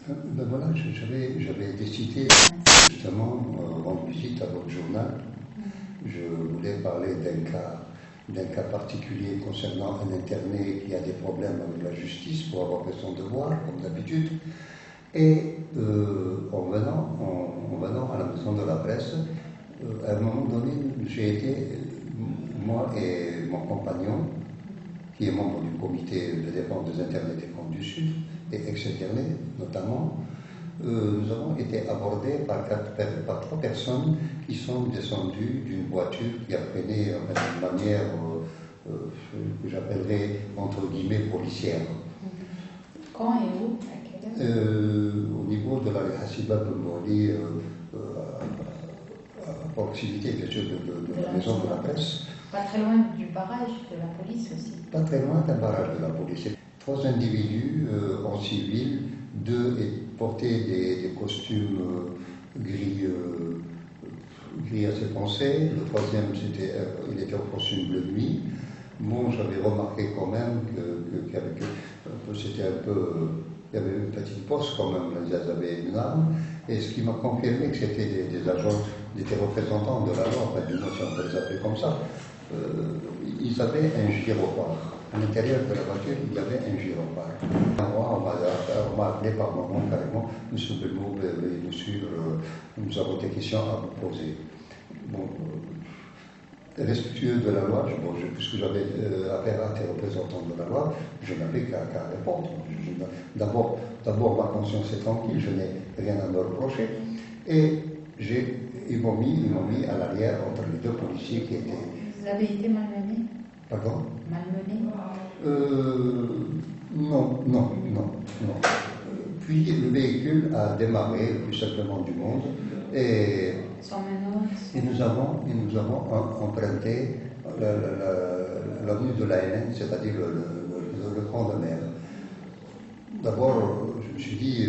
Ben voilà, j'avais décidé justement rendre visite à votre journal. Je voulais parler d'un cas particulier concernant un interné qui a des problèmes avec la justice pour avoir fait son devoir, comme d'habitude. Et en venant à la maison de la presse, à un moment donné, j'ai été, moi et mon compagnon, qui est membre du comité de défense des internés des Comptes du Sud, et ex-internés notamment, nous avons été abordés par trois personnes qui sont descendues d'une voiture qui a freiné d'une manière que j'appellerais entre guillemets policière. Quand et où? À quelle heure? Au niveau de la Hassiba Bomboli, à proximité bien sûr de la maison de la presse. Pas très loin du barrage de la police aussi. Pas très loin d'un barrage de la police. Trois individus en civil, deux portaient des costumes gris assez foncés, le troisième il était en costume bleu nuit. Bon, j'avais remarqué quand même qu'il y avait une petite poste quand même, ils avaient une arme, et ce qui m'a confirmé que c'était des agents, des représentants de la loi, enfin, du moins si on peut les appeler comme ça. Ils avaient un gyrophare. À l'intérieur de la voiture, il y avait un gyrophare. Moi, on m'a appelé par moment carrément, Monsieur Belmont, veuillez nous suivre, nous avons des questions à vous poser. Bon, respectueux de la loi, puisque j'avais affaire à des représentants de la loi, je n'avais qu'à répondre. D'abord, ma conscience est tranquille, je n'ai rien à me reprocher. Et ils m'ont mis à l'arrière entre les deux policiers qui étaient. Vous avez été malmené? Pardon? Malmené? Non. Puis le véhicule a démarré le plus simplement du monde et nous avons emprunté l'avenue de la Hélène, c'est-à-dire le Grand de Mer. D'abord, je me suis dit,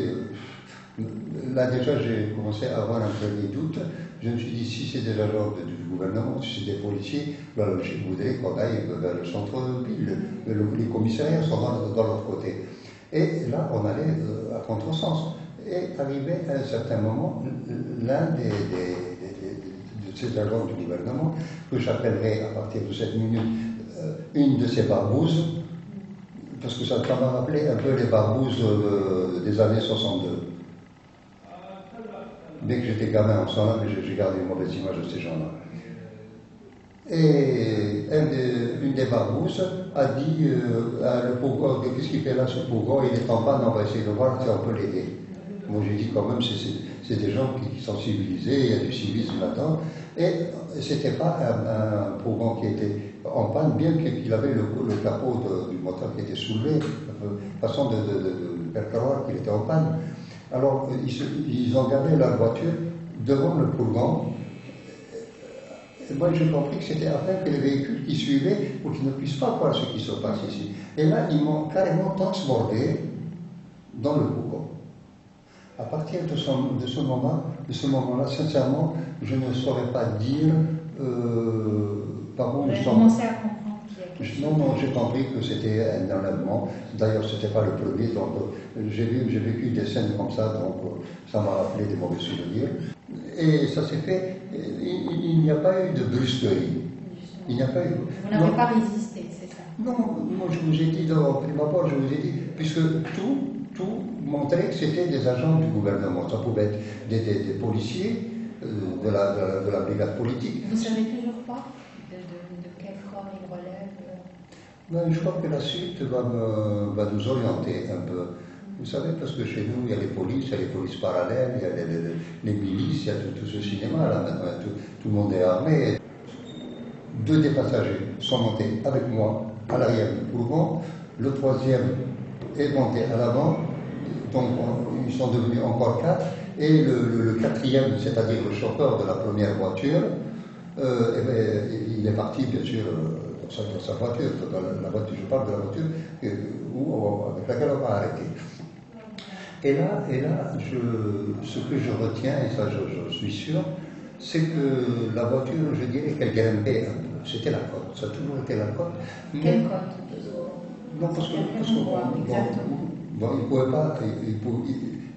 là déjà j'ai commencé à avoir un premier doute. Je me suis dit, si c'est des agents du gouvernement, si c'est des policiers, je voudrais qu'on aille vers le centre-ville. Les commissariats sont de l'autre côté. Et là, on allait à contresens. Et arrivé à un certain moment, l'un de ces agents du gouvernement, que j'appellerai à partir de cette minute une de ces barbouzes, parce que ça m'a rappelé un peu les barbouzes des années 62. Dès que j'étais gamin en ce temps-là, mais j'ai gardé une mauvaise image de ces gens-là. Et une des barbouzes a dit le pauvre, qu'est-ce qu'il fait là, ce pauvre, il est en panne, on va essayer de voir si on peut l'aider. Moi j'ai dit quand même, c'est des gens qui sont civilisés, il y a du civisme là-dedans. Et c'était pas un pauvre qui était en panne, bien qu'il avait le capot du moteur qui était soulevé, façon de faire croire qu'il était en panne. Alors, ils ont gardé leur voiture devant le fourgon. Moi, j'ai compris que c'était afin que les véhicules qui suivaient, pour qu'ils ne puissent pas voir ce qui se passe ici. Et là, ils m'ont carrément transbordé dans le fourgon. À partir de ce moment-là, sincèrement, je ne saurais pas dire par où j'ai commencé à comprendre. Non, j'ai compris que c'était un enlèvement. D'ailleurs, ce n'était pas le premier. Donc, j'ai vécu des scènes comme ça, donc ça m'a rappelé des mauvais souvenirs. Et ça s'est fait. Il n'y a pas eu de brusquerie. Il n'y a pas eu. Vous n'avez pas résisté, c'est ça? Non, moi je vous ai dit, au prime abord, je vous ai dit, puisque tout montrait que c'était des agents du gouvernement. Ça pouvait être des policiers de la brigade politique. Vous savez toujours pas de quel corps ils relèvent? Ben, je crois que la suite va nous orienter un peu. Vous savez, parce que chez nous, il y a les polices parallèles, il y a les milices, il y a tout ce cinéma, là, maintenant, tout le monde est armé. Deux des passagers sont montés avec moi à l'arrière du fourgon, le troisième est monté à l'avant, donc ils sont devenus encore quatre, et le quatrième, c'est-à-dire le chauffeur de la première voiture, il est parti, bien sûr, dans sa voiture, je parle de la voiture avec laquelle on va arrêter. Et là, ce que je retiens, et ça je suis sûr, c'est que la voiture, je dirais qu'elle grimpait un peu. C'était la côte, ça a toujours été la côte. Quelle côte? Non, parce que bon, il ne pouvait pas,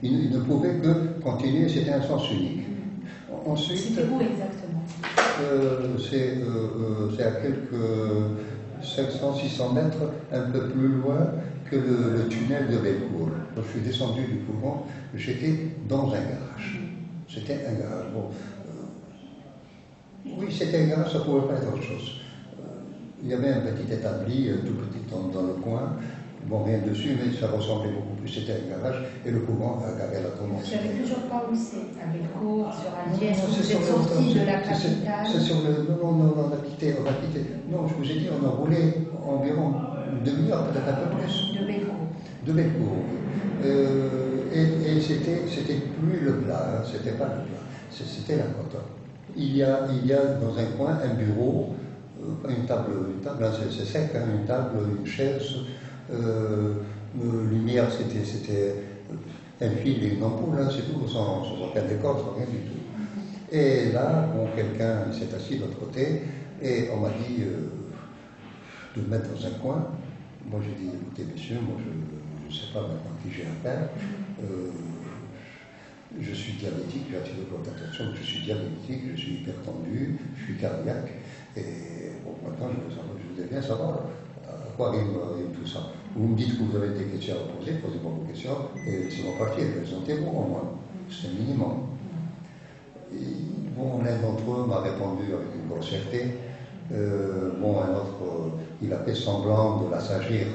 Il ne pouvait que continuer, c'était un sens unique. Ensuite, c'était où exactement? C'est à quelques 500-600 mètres, un peu plus loin que le tunnel de Bellecour. Quand je suis descendu du couvent, j'étais dans un garage. C'était un garage. Bon, oui, c'était un garage, ça ne pouvait pas être autre chose. Il y avait un petit établi, tout petit dans le coin. Bon, rien dessus, mais ça ressemblait beaucoup plus. C'était un garage et le couvent a garé la commande. Je ne savais toujours pas où c'est, à Bellecour, sur Alger. Est-ce que vous êtes sorti de la capitale? C'est sur le. Non, on a quitté. Non, je vous ai dit, on a roulé environ une demi-heure, peut-être un peu plus. De Bellecour. De Bellecour, oui. Et c'était plus le plat, hein, c'était pas le plat, c'était la côte. Il y a dans un coin un bureau, une table hein, c'est sec, hein, une table, une chaise, lumière, c'était un fil et une ampoule, hein, c'est tout, sans aucun décor, sans rien du tout. Et là, bon, quelqu'un s'est assis de l'autre côté et on m'a dit de me mettre dans un coin. Moi j'ai dit, écoutez messieurs, moi je ne sais pas maintenant qui j'ai affaire. Je suis diabétique, j'ai attiré votre attention que je suis diabétique, je suis hypertendu, je suis cardiaque. Et bon, maintenant je voudrais bien savoir à quoi rime tout ça. Vous me dites que vous avez des questions à poser, posez-moi vos questions, et laissez-moi partir, présentez-vous au moins. C'est un minimum. Et, bon, l'un d'entre eux m'a répondu avec une grossièreté. Bon, un autre, il a fait semblant de la s'agir.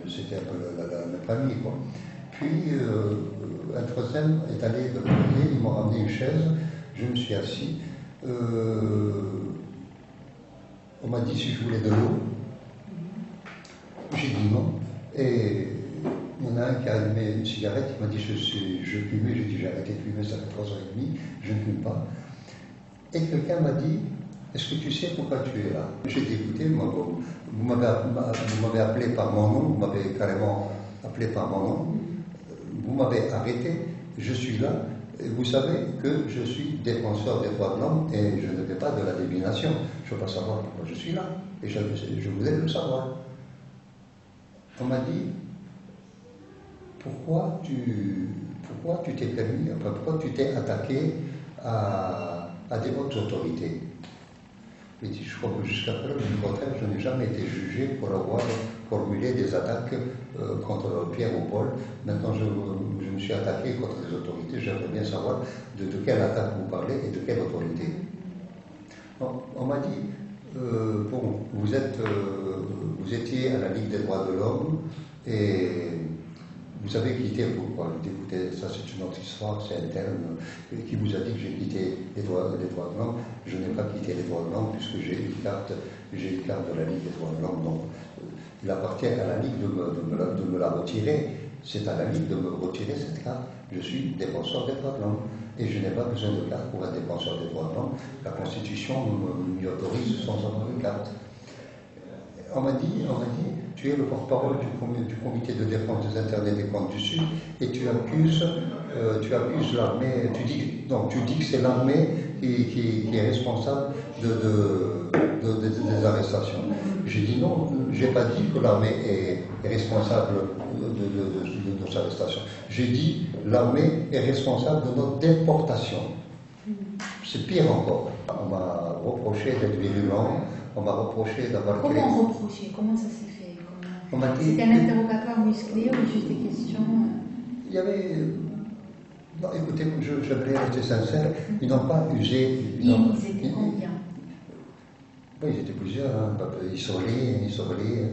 C'était un peu la même famille, quoi. Puis, un troisième est allé de l'autre, ils m'ont ramené une chaise, je me suis assis. On m'a dit si je voulais de l'eau. J'ai dit non. Et il y en a un qui a allumé une cigarette, il m'a dit je fumais, j'ai dit j'ai arrêté de fumer, ça fait 3 ans et demi, je ne fume pas. Et quelqu'un m'a dit, est-ce que tu sais pourquoi tu es là? J'ai dit, écoutez, vous m'avez appelé par mon nom, vous m'avez carrément appelé par mon nom, vous m'avez arrêté, je suis là, et vous savez que je suis défenseur des droits de l'homme et je ne fais pas de la divination. Je ne veux pas savoir pourquoi je suis là, et je voulais le savoir. On m'a dit, pourquoi tu t'es permis, enfin, pourquoi tu t'es attaqué à des hautes autorités? Je dis, je crois que jusqu'à preuve du contraire, je n'ai jamais été jugé pour avoir formulé des attaques contre Pierre ou Paul. Maintenant, je me suis attaqué contre des autorités. J'aimerais bien savoir de quelle attaque vous parlez et de quelle autorité. On m'a dit, bon, vous étiez à la Ligue des droits de l'homme et vous avez quitté, pourquoi? Écoutez, ça c'est une autre histoire, c'est interne. Qui vous a dit que j'ai quitté les droits de l'homme? Je n'ai pas quitté les droits de l'homme puisque j'ai une carte de la Ligue des droits de l'homme. Donc, il appartient à la Ligue de me la retirer. C'est à la Ligue de me retirer cette carte. Je suis défenseur des droits de l'homme. Et je n'ai pas besoin de carte pour être défenseur des droits de l'homme. La Constitution m'y autorise sans avoir une carte. On m'a dit, tu es le porte-parole du comité de défense des internés des comptes du Sud et tu accuses l'armée, tu dis que c'est l'armée qui est responsable des arrestations. J'ai dit non, je n'ai pas dit que l'armée est responsable de nos arrestations. J'ai dit l'armée est responsable de notre déportation. C'est pire encore. On m'a reproché d'être virulent. On m'a reproché d'avoir créé... Comment reprocher? Comment ça s'est fait? C'était un interrogatoire musclé ou juste des questions? Il y avait... Non, écoutez, j'aimerais rester sincère. Ils n'ont pas usé... Ils étaient combien? Oui, ils étaient plusieurs. Hein. Ils se reliaient. Ils se relayaient?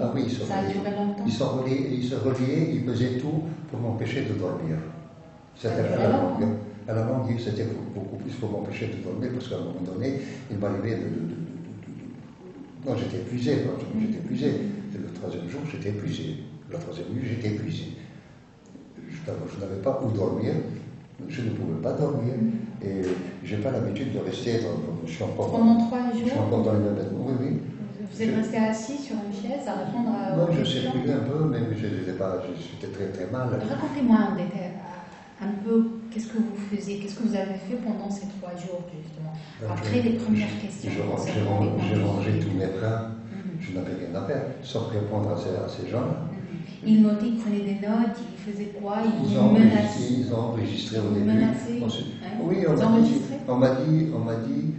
Ah oui, ils se reliaient. Ça a duré longtemps? Ils se reliaient, ils faisaient tout pour m'empêcher de dormir. C'était à la longue. À la longue, c'était beaucoup plus pour m'empêcher de dormir parce qu'à un moment donné, il m'arrivait Non, j'étais épuisé. Et le troisième jour, j'étais épuisé. La troisième nuit, j'étais épuisé. Je n'avais pas où dormir. Je ne pouvais pas dormir. Et je n'ai pas l'habitude de rester je suis encore pendant 3 jours? Je suis encore dans le même vêtement. Oui. Vous êtes resté assis sur une chaise à répondre à... Non, je circulais un peu, mais j'étais très très mal. Racontez-moi un peu qu'est-ce que vous faisiez, qu'est-ce que vous avez fait pendant ces 3 jours, justement. Après les premières questions. J'ai rangé tous mes freins. Je n'avais rien à faire, sauf répondre à ces gens-là. Il notait, il prenait des notes, il faisaient quoi? Ils ont menacé. Ils ont enregistré au début. Ensuite, oui, on m'a dit.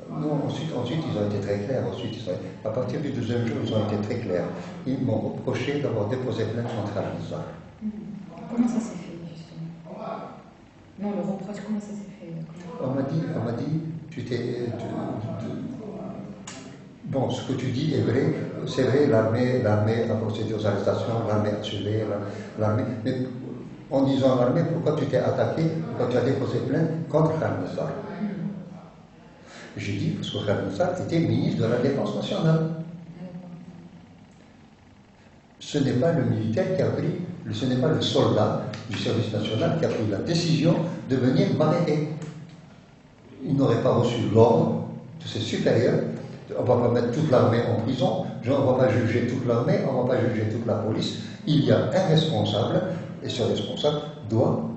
Non, ensuite, ils ont été très clairs. Ensuite, à partir du deuxième jour, ils ont été très clairs. Ils m'ont reproché d'avoir déposé plainte contre Al-Nizar. Comment ça s'est fait, justement? Non, le reproche, comment ça s'est fait? On m'a dit, bon, ce que tu dis est vrai. C'est vrai, l'armée a procédé aux arrestations, l'armée a tué, l'armée. Mais en disant l'armée, pourquoi tu t'es attaqué, pourquoi tu as déposé plainte contre Al-Nizar? J'ai dit, parce que Al-Nizar était ministre de la Défense nationale. Ce n'est pas le militaire qui a pris, ce n'est pas le soldat du service national qui a pris la décision de venir m'arrêter. Il n'aurait pas reçu l'ordre de ses supérieurs. On ne va pas mettre toute l'armée en prison, on ne va pas juger toute l'armée, on ne va pas juger toute la police. Il y a un responsable, et ce responsable doit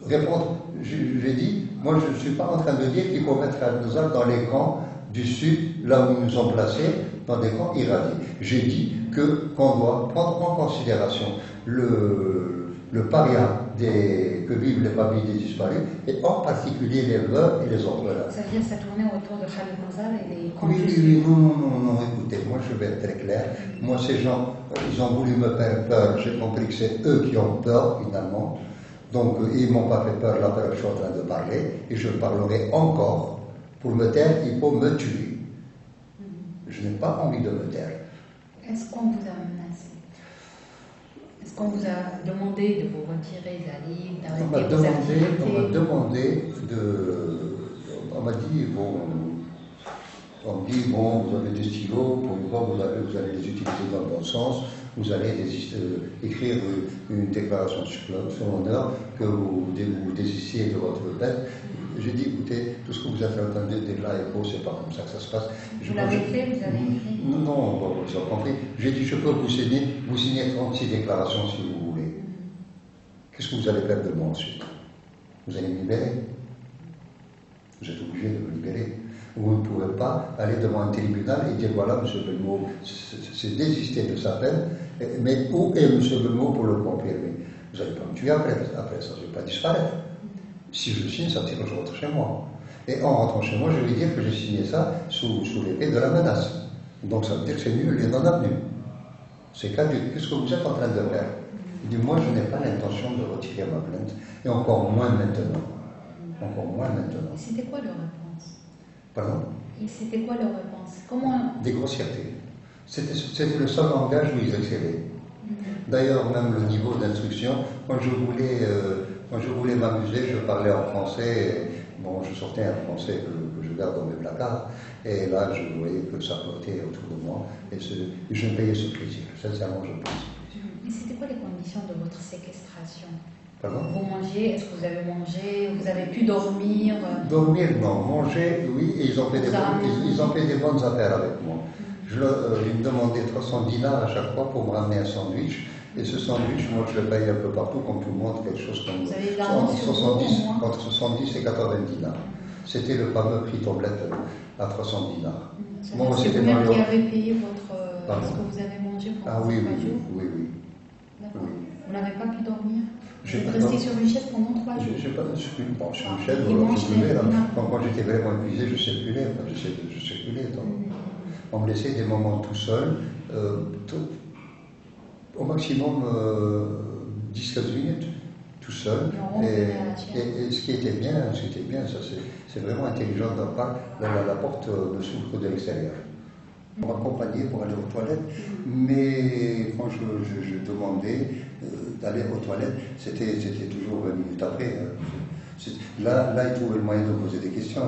répondre. J'ai dit, moi je ne suis pas en train de dire qu'il faut mettre Al-Nizar dans les camps du Sud, là où ils nous ont placés, dans des camps irradiés. J'ai dit qu'on doit prendre en considération le paria que vivent les familles des disparus, et en particulier les veuves et les orphelins. Ça veut dire que ça tournait autour de Khaled Nizar et les camps Oui, non, écoutez, moi je vais être très clair. Moi, ces gens, ils ont voulu me faire peur, j'ai compris que c'est eux qui ont peur, finalement. Donc, ils ne m'ont pas fait peur, là, je suis en train de parler, et je parlerai encore. Pour me taire, il faut me tuer. Je n'ai pas envie de me taire. Est-ce qu'on vous a menacé? Est-ce qu'on vous a demandé de vous retirer de la ligne, d'arrêter vos activités? On m'a demandé on m'a dit, on me dit, vous avez des stylos, pour une fois, vous allez les utiliser dans le bon sens, vous allez écrire une déclaration sur l'honneur que vous désistiez de votre peine. J'ai dit, écoutez, tout ce que vous êtes en train de dire là est faux, c'est pas comme ça que ça se passe. Vous l'avez fait, vous avez écrit? Non, vous avez compris. J'ai dit, je peux vous signer 36 déclarations si vous voulez. Qu'est-ce que vous allez faire de moi ensuite? Vous allez me libérer? Vous êtes obligé de me libérer. Vous ne pouvez pas aller devant un tribunal et dire, voilà, M. Belmo s'est désisté de sa peine, mais où est M. Belmo pour le confirmer? Vous n'allez pas me tuer après ça, je ne vais pas disparaître. Si je signe, ça veut dire que je rentre chez moi. Et en rentrant chez moi, je vais dire que j'ai signé ça sous l'effet de la menace. Donc ça veut dire que c'est nul et non avenu. C'est caduc. Qu'est-ce que vous êtes en train de faire? Il dit, moi, je n'ai pas l'intention de retirer ma plainte, et encore moins maintenant. Encore moins maintenant. C'était quoi leur réponse? Pardon? Et c'était quoi leur réponse? Comment? Des grossièretés. C'était le seul langage où ils excellaient. D'ailleurs, même le niveau d'instruction, quand je voulais m'amuser, je parlais en français. Bon, je sortais un français que je garde dans mes placards. Et là, je voyais que ça flottait autour de moi. Et je me payais ce plaisir. Sincèrement, je me payais ce plaisir. Et c'était quoi les conditions de votre séquestration? Pardon? Vous mangez? Est-ce que vous avez mangé? Vous avez pu dormir? Dormir, non. Manger, oui. Et ils ont fait des bonnes affaires avec moi. Ils me demandaient 300 dinars à chaque fois pour me ramener un sandwich. Et ce sandwich, moi, je le paye un peu partout, comme tout le monde, quelque chose comme entre 70 et 80 dinars. C'était le fameux prix tablette à 300 dinars. C'est vous-même qui avez payé ce que vous avez mangé pendant 3 jours? Oui. D'accord. Vous n'avez pas pu dormir? Vous êtes resté sur une chaise pendant 3 jours? Sur une chaise, quand j'étais vraiment épuisé, je circulais. On me laissait des moments tout seul, au maximum 10-15 minutes, tout seul. Et ce qui était bien, ça c'est vraiment intelligent de leur part, la porte ne s'ouvre que de l'extérieur. On m'accompagnait pour aller aux toilettes, mais quand je demandais d'aller aux toilettes, c'était toujours 20 minutes après. Là, ils trouvaient le moyen de poser des questions.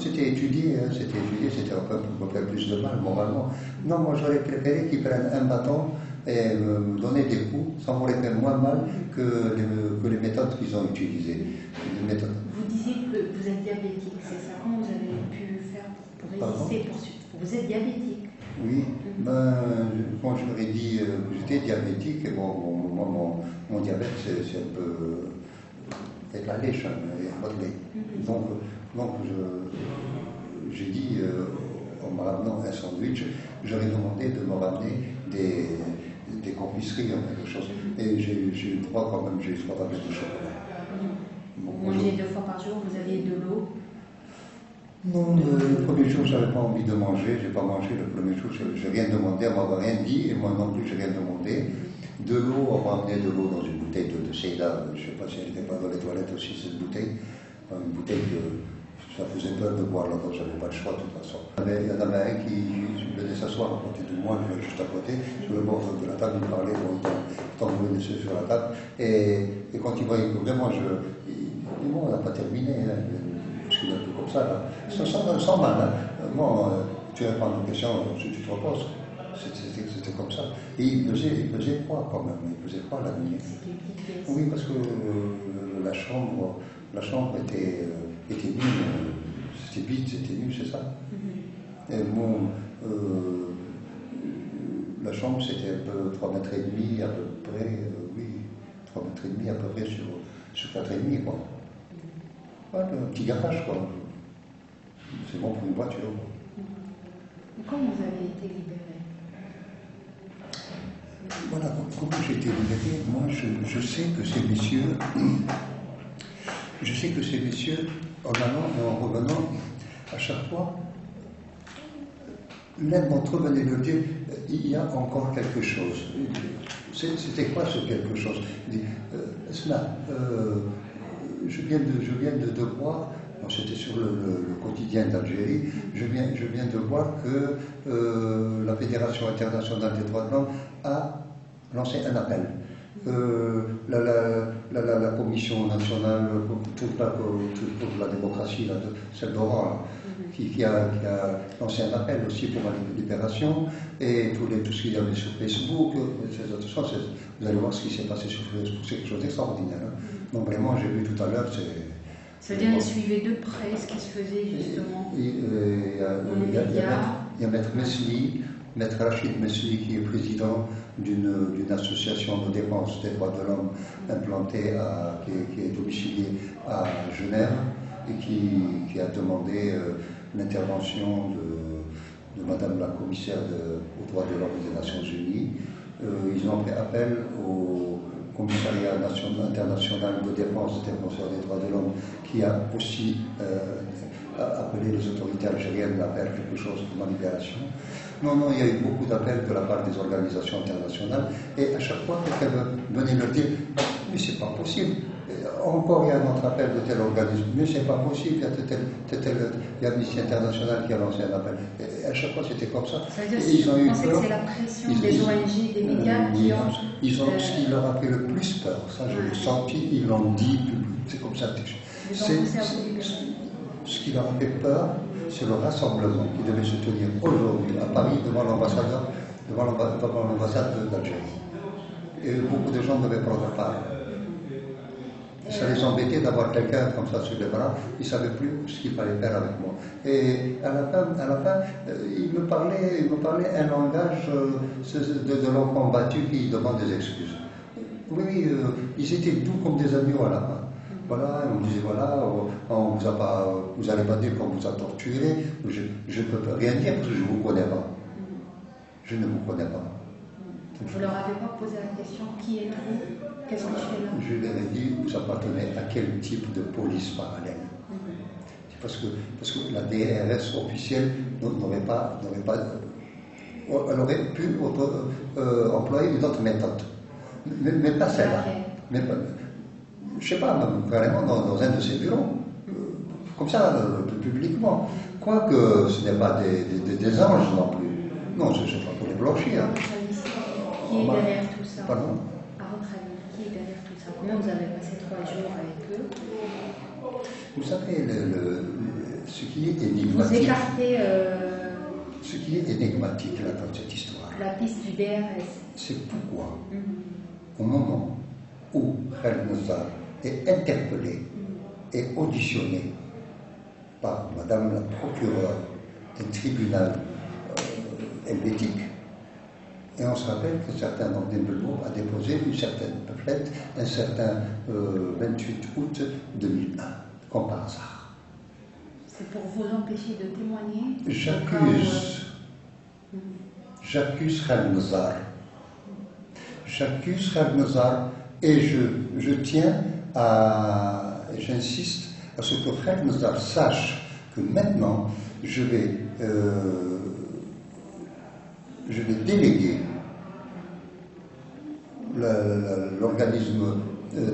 C'était étudié, c'était un peu pour me faire plus de mal, moralement. Non, moi j'aurais préféré qu'ils prennent un bâton et me donner des coups, ça m'aurait fait moins mal que les méthodes qu'ils ont utilisées. Vous disiez que vous êtes diabétique, c'est ça? Comment vous avez pu faire pour résister? Vous êtes diabétique? Oui, quand je leur ai dit que j'étais diabétique, mon diabète c'est un peu étalé, modelé. Donc j'ai dit, en me ramenant un sandwich, j'aurais demandé de me ramener des confiseries en quelque chose. Et j'ai eu le droit quand même, j'ai eu 3 tablettes de chocolat. Vous mangez 2 fois par jour, vous aviez de l'eau? Non, le premier jour, je n'avais pas envie de manger, je n'ai pas mangé le premier jour, je n'ai rien demandé, on ne m'avait rien dit, et moi non plus, je n'ai rien demandé. De l'eau, on m'a amené de l'eau dans une bouteille de Céda, je ne sais pas si elle n'était pas dans les toilettes aussi, cette bouteille. Une bouteille que ça faisait peur de boire là-dedans, je n'avais pas le choix de toute façon. Il y en avait un qui venait s'asseoir à côté de moi, juste à côté, sur le bord de la table, il parlait, bon, il t'envoyait sur la table, et quand il voyait que vraiment, il dit, bon, on n'a pas terminé, hein. Parce qu'il est un peu comme ça, là. Sans mal, hein. Bon, tu réponds à une question, si tu te reposes. C'était comme ça. Et il faisait froid quand même, il faisait froid la nuit. Oui, parce que la chambre était nue, c'était vide, c'était nu, c'est ça. Et bon, la chambre c'était un peu 3 mètres et demi à peu près, oui, 3 mètres et demi à peu près sur 4 et demi, quoi. Ouais, un petit garage, quoi. C'est bon pour une voiture. Comment vous avez été libéré? Voilà, comment j'ai été libéré? Moi, je sais que ces messieurs, en allant et en revenant, à chaque fois, l'un d'entre eux venait leur dire, il y a encore quelque chose. C'était quoi ce quelque chose? Il dit, Esma, je viens de voir, c'était sur le quotidien d'Algérie, je viens de voir que la Fédération internationale des droits de l'homme a lancé un appel. La Commission nationale pour la démocratie, celle d'Oran, qui a lancé un appel aussi pour la libération, et tout ce qu'il y avait sur Facebook, ces autres choses, vous allez voir ce qui s'est passé sur Facebook, c'est quelque chose d'extraordinaire. Hein. Donc vraiment, j'ai vu tout à l'heure, c'est-à-dire qu'ils suivaient de près ce qui se faisait justement dans les médias. Il y a Maître Mesli, Maître Rachid Mesli, qui est président d'une association de défense des droits de l'homme implantée, qui est domiciliée à Genève, et qui a demandé l'intervention de Madame la commissaire aux droits de l'homme des Nations Unies. Ils ont fait appel au Commissariat international de défense des défenseurs des droits de l'homme, qui a aussi appelé les autorités algériennes à faire quelque chose pour ma libération. Non, il y a eu beaucoup d'appels de la part des organisations internationales, et à chaque fois, quelqu'un venait leur dire, mais c'est pas possible. Encore il y a un autre appel de tel organisme, mais c'est pas possible, il y a Amnesty International qui a lancé un appel. Et à chaque fois c'était comme ça. Ça veut dire que vous pensez que c'est la pression des ONG, des médias qui ont... Ce qui leur a fait le plus peur, ça je l'ai senti, ils l'ont dit, c'est comme ça. Ce qui leur a fait peur, c'est le rassemblement qui devait se tenir aujourd'hui à Paris devant l'ambassade d'Algérie. Et beaucoup de gens devaient prendre part. Ça les embêtait d'avoir quelqu'un comme ça sur les bras, ils ne savaient plus ce qu'il fallait faire avec moi. Et à la fin, il me parlait un langage de l'enfant battu qui demande des excuses. Oui, ils étaient doux comme des agneaux à la fin. Voilà, on disait voilà, vous n'allez pas dire qu'on vous a torturé, je ne peux rien dire parce que je ne vous connais pas. Je ne vous connais pas. Vous ne leur avez pas posé la question, qui êtes-vous? Qu'est-ce que je fais là? Je leur ai dit, vous appartenez à quel type de police parallèle? Parce que la DRS officielle n'aurait pas elle aurait pu employer une autre méthode. Mais pas celle-là. Je ne sais pas, carrément dans un de ses bureaux. Comme ça, publiquement. Quoique ce n'est pas des anges non plus. Non, ce n'est pas pour les blanchir. Qui est derrière tout ça? Pardon? À votre avis, qui est derrière tout ça? Comment vous avez passé 3 jours avec eux? Vous savez, ce qui est énigmatique. Vous écartez. Ce qui est énigmatique là dans cette histoire. La piste du DRS. C'est pourquoi, au moment où Khaled Nazar est interpellé et auditionné par Madame la procureure d'un tribunal helvétique, et on se rappelle qu'un certain Nordenbourg a déposé une certaine plainte un certain 28 août 2001, comme par hasard. C'est pour vous empêcher de témoigner? J'accuse Khaled Nazar j'accuse Khalnazar et je tiens j'insiste à ce que Khalnazar sache que maintenant je vais déléguer l'organisme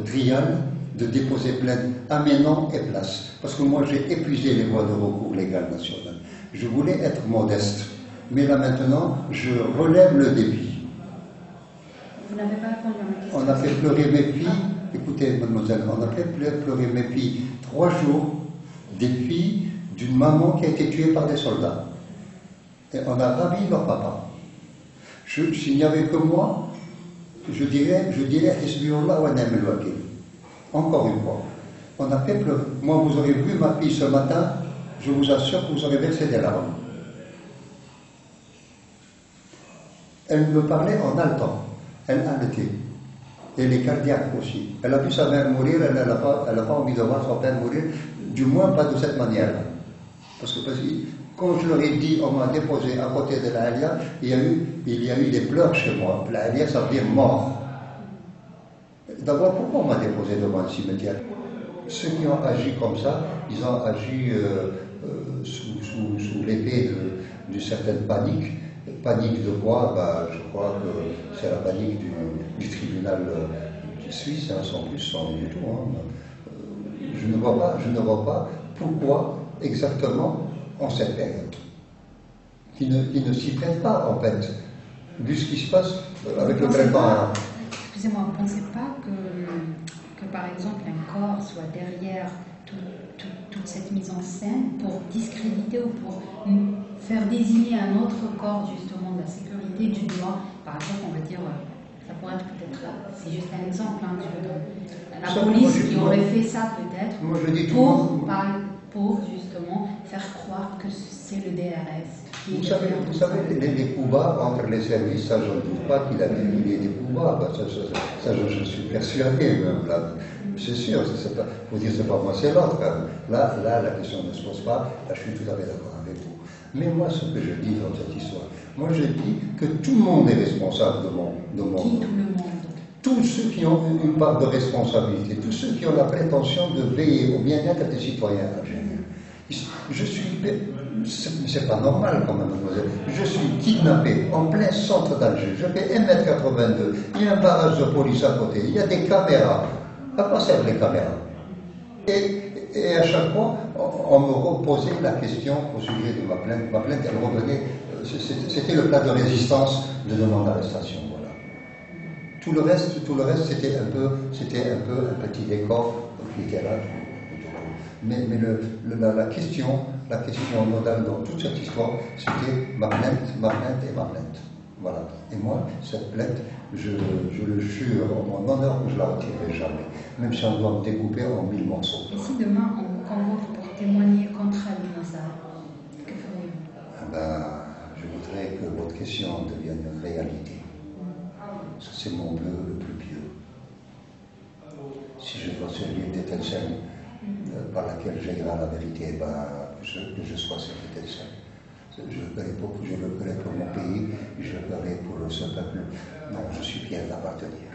trial de déposer plainte à mes noms et places. Parce que moi j'ai épuisé les voies de recours légal national. Je voulais être modeste. Mais là maintenant, je relève le défi. Vous n'avez pas répondu à ma question. On a fait pleurer mes filles, écoutez mademoiselle, on a fait pleurer mes filles 3 jours, des filles d'une maman qui a été tuée par des soldats. Et on a ravi leur papa. S'il n'y avait que moi, je dirais Hizbullah wa ni'mal wakil. Encore une fois, on a fait pleurer. Moi, vous aurez vu ma fille ce matin, je vous assure que vous aurez versé des larmes. Elle me parlait en haletant. Elle haletait. Elle est cardiaque aussi. Elle a vu sa mère mourir, elle n'a pas envie de voir son père mourir, du moins pas de cette manière-là. Parce que quand je leur ai dit, on m'a déposé à côté de la Alia, il y a eu des pleurs chez moi. La Alia, ça veut dire mort. D'abord, pourquoi on m'a déposé devant le cimetière? Ceux qui ont agi comme ça, ils ont agi sous l'épée d'une certaine panique. Panique de quoi? Je crois que c'est la panique du tribunal suisse, sans plus, sans du tout. Je ne vois pas pourquoi exactement en cette période, qui ne s'y prête pas en fait, vu ce qui se passe avec le traitement. Excusez-moi, vous ne pensez pas que par exemple un corps soit derrière toute cette mise en scène pour discréditer ou pour faire désigner un autre corps justement de la sécurité du droit? Par exemple, on va dire, ça pourrait être peut-être, c'est juste un exemple, la police qui aurait fait ça peut-être pour justement faire croire que c'est le DRS. Vous savez les coups bas entre les services, ça je ne doute pas qu'il avait mis des coups bas, ça je suis persuadé même là. C'est sûr, vous dire c'est pas moi, c'est l'autre. Là, la question ne se pose pas, là je suis tout à fait d'accord avec vous. Mais moi, ce que je dis dans cette histoire, moi je dis que tout le monde est responsable de mon Qui, tout le monde? Tous ceux qui ont une part de responsabilité, tous ceux qui ont la prétention de veiller au bien-être des citoyens algériens. C'est pas normal quand même, mademoiselle. Je suis kidnappé en plein centre d'Alger, je fais 1,82 m, il y a un barrage de police à côté, il y a des caméras. À quoi servent les caméras? Et à chaque fois, on me reposait la question au sujet de ma plainte. Ma plainte, elle revenait, c'était le plat de résistance de demande d'arrestation. Voilà. Tout le reste, c'était un peu un petit décor qui était là. Mais la question nodale dans toute cette histoire, c'était ma plainte et ma plainte. Voilà. Et moi, cette plainte, je le jure, en mon honneur, que je ne la retirerai jamais, même si on doit me découper en 1000 morceaux. Et si demain on vous convoque pour témoigner contre Khalnazar, que feriez-vous? Je voudrais que votre question devienne une réalité. C'est mon vœu le plus pieux. Si je dois servir d'étincelle par laquelle j'aillerai la vérité, que je sois cette étincelle. Je le ferai pour mon pays, je le ferai pour ce peuple dont je suis fier d'appartenir.